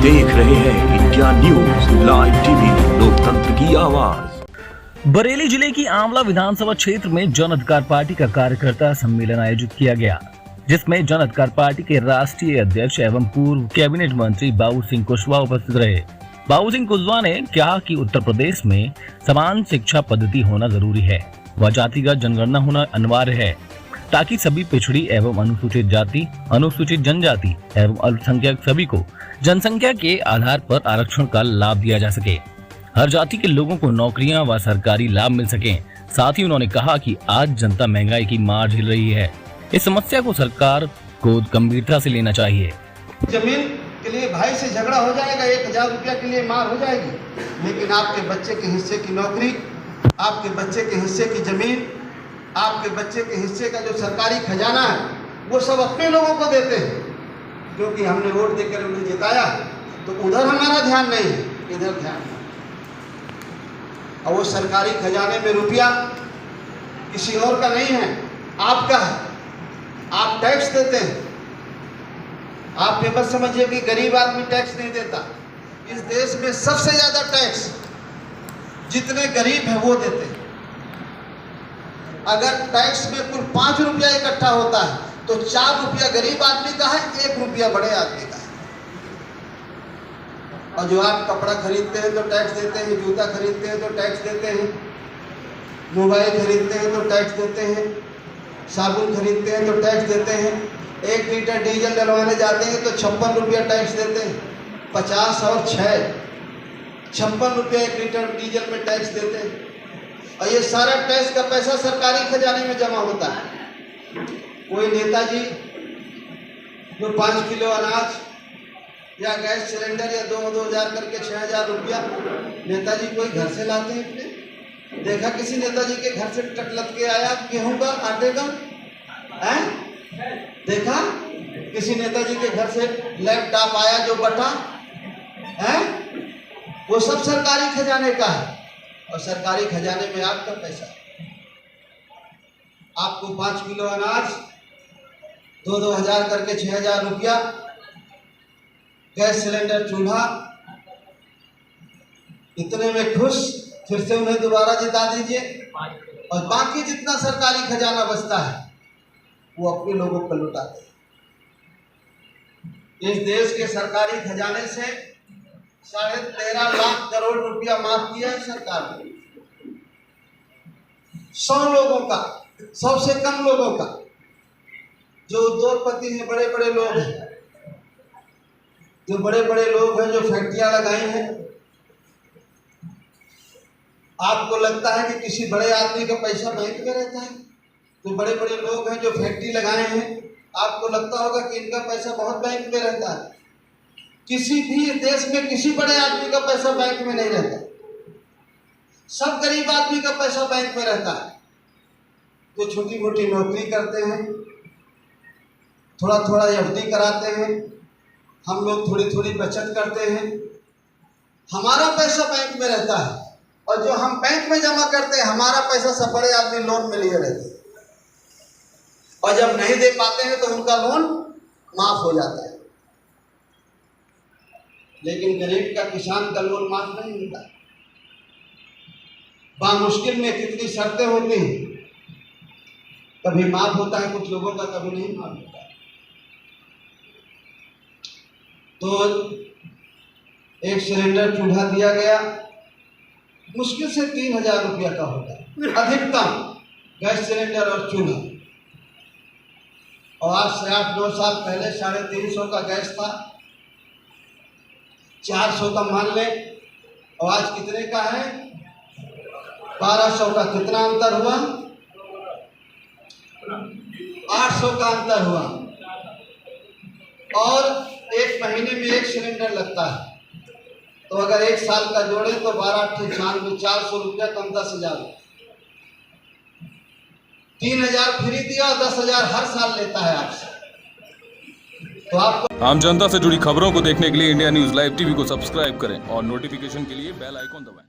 देख रहे हैं इंडिया न्यूज लाइव टीवी, लोकतंत्र की आवाज। बरेली जिले की आंवला विधानसभा क्षेत्र में जन अधिकार पार्टी का कार्यकर्ता सम्मेलन आयोजित किया गया, जिसमें जन अधिकार पार्टी के राष्ट्रीय अध्यक्ष एवं पूर्व कैबिनेट मंत्री बाबू सिंह कुशवाहा उपस्थित रहे। बाबू सिंह कुशवाहा ने कहा कि उत्तर प्रदेश में समान शिक्षा पद्धति होना जरूरी है व जातिगत जनगणना होना अनिवार्य है, ताकि सभी पिछड़ी एवं अनुसूचित जाति, अनुसूचित जनजाति एवं अल्पसंख्यक सभी को जनसंख्या के आधार पर आरक्षण का लाभ दिया जा सके, हर जाति के लोगों को नौकरियां व सरकारी लाभ मिल सके। साथ ही उन्होंने कहा कि आज जनता महंगाई की मार झेल रही है, इस समस्या को सरकार को गंभीरता से लेना चाहिए। जमीन के लिए भाई से झगड़ा हो जाएगा, 1000 रुपया के लिए मार हो जाएगी, लेकिन आपके बच्चे के हिस्से की नौकरी, आपके बच्चे के हिस्से की जमीन, आपके बच्चे के हिस्से का जो सरकारी खजाना है वो सब अपने लोगों को देते हैं, क्योंकि हमने वोट देकर उन्हें जिताया। तो उधर हमारा ध्यान नहीं है, इधर ध्यान है। और वो सरकारी खजाने में रुपया किसी और का नहीं है, आपका है। आप टैक्स देते हैं। आप ये मत समझिए कि गरीब आदमी टैक्स नहीं देता। इस देश में सबसे ज्यादा टैक्स जितने गरीब हैं वो देते हैं। अगर टैक्स में कुल 5 रुपया इकट्ठा होता है तो 4 रुपया गरीब आदमी का है, 1 रुपया बड़े आदमी का है। और जो आप कपड़ा खरीदते हैं तो टैक्स देते हैं, जूता खरीदते हैं तो टैक्स देते हैं, मोबाइल खरीदते हैं तो टैक्स देते हैं, साबुन खरीदते हैं तो टैक्स देते हैं। 1 लीटर डीजल डलवाने जाते हैं तो 56 रुपया टैक्स देते हैं। 50 और 6 56 रुपया 1 लीटर डीजल में टैक्स देते हैं। और ये सारा टैक्स का पैसा सरकारी खजाने में जमा होता है। कोई नेताजी जो 5 किलो अनाज या गैस सिलेंडर या 2,000 करके 6,000 रुपया नेताजी कोई घर से लाते हैं अपने? देखा किसी नेताजी के घर से ट्रक लद के आया गेहूं का, आटे का? हैं? देखा किसी नेताजी के घर से लैपटॉप आया जो बटा? हैं? वो सब सरकारी खजाने का है। और सरकारी खजाने में आपका पैसा, आपको 5 किलो अनाज 2,000 करके 6,000 रुपया, गैस सिलेंडर, चूल्हा, इतने में खुश, फिर से उन्हें दोबारा जिता दीजिए और बाकी जितना सरकारी खजाना बचता है वो अपने लोगों पर लुटाते हैं। इस देश के सरकारी खजाने से 13.5 लाख करोड़ रुपया माफ किया है सरकार ने। 100 लोगों का, 100 से कम लोगों का, जो उद्योगपति हैं, बड़े बड़े लोग हैं, जो बड़े बड़े लोग हैं, जो फैक्ट्रियां लगाई हैं। आपको लगता है कि किसी बड़े आदमी का पैसा बैंक में रहता है? जो बड़े बड़े लोग हैं जो फैक्ट्री लगाए हैं, आपको लगता होगा कि इनका पैसा बहुत बैंक में रहता है। किसी भी देश में किसी बड़े आदमी का पैसा बैंक में नहीं रहता, सब गरीब आदमी का पैसा बैंक में रहता है। जो छोटी मोटी नौकरी करते हैं, थोड़ा थोड़ा एफडी कराते हैं, हम लोग थोड़ी थोड़ी बचत करते हैं, हमारा पैसा बैंक में रहता है। और जो हम बैंक में जमा करते हैं हमारा पैसा सब बड़े आदमी लोन में लिए रहते हैं, और जब नहीं दे पाते हैं तो उनका लोन माफ हो जाता है। लेकिन गरीब का, किसान का लोन माफ नहीं होता। बामुश्किल में कितनी शर्तें होती हैं, कभी माफ होता है कुछ लोगों का, कभी नहीं माफ होता। तो एक सिलेंडर चूल्हा दिया गया, मुश्किल से 3,000 रुपया का होता है अधिकतम, गैस सिलेंडर और चूल्हा। और आज से 8-9 साल पहले 350 का गैस था, 400 का मान लें, और आज कितने का है? 1200 का। कितना अंतर हुआ? 800 का अंतर हुआ। और 1 महीने में 1 सिलेंडर लगता है, तो अगर 1 साल का जोड़े तो 12×8 = 400 रुपया, कम 10,000। 3,000 फ्री दिया और 10,000 हर साल लेता है आपसे। तो आपको आम जनता से जुड़ी खबरों को देखने के लिए इंडिया न्यूज लाइव टीवी को सब्सक्राइब करें और नोटिफिकेशन के लिए बेल आइकॉन दबाएं।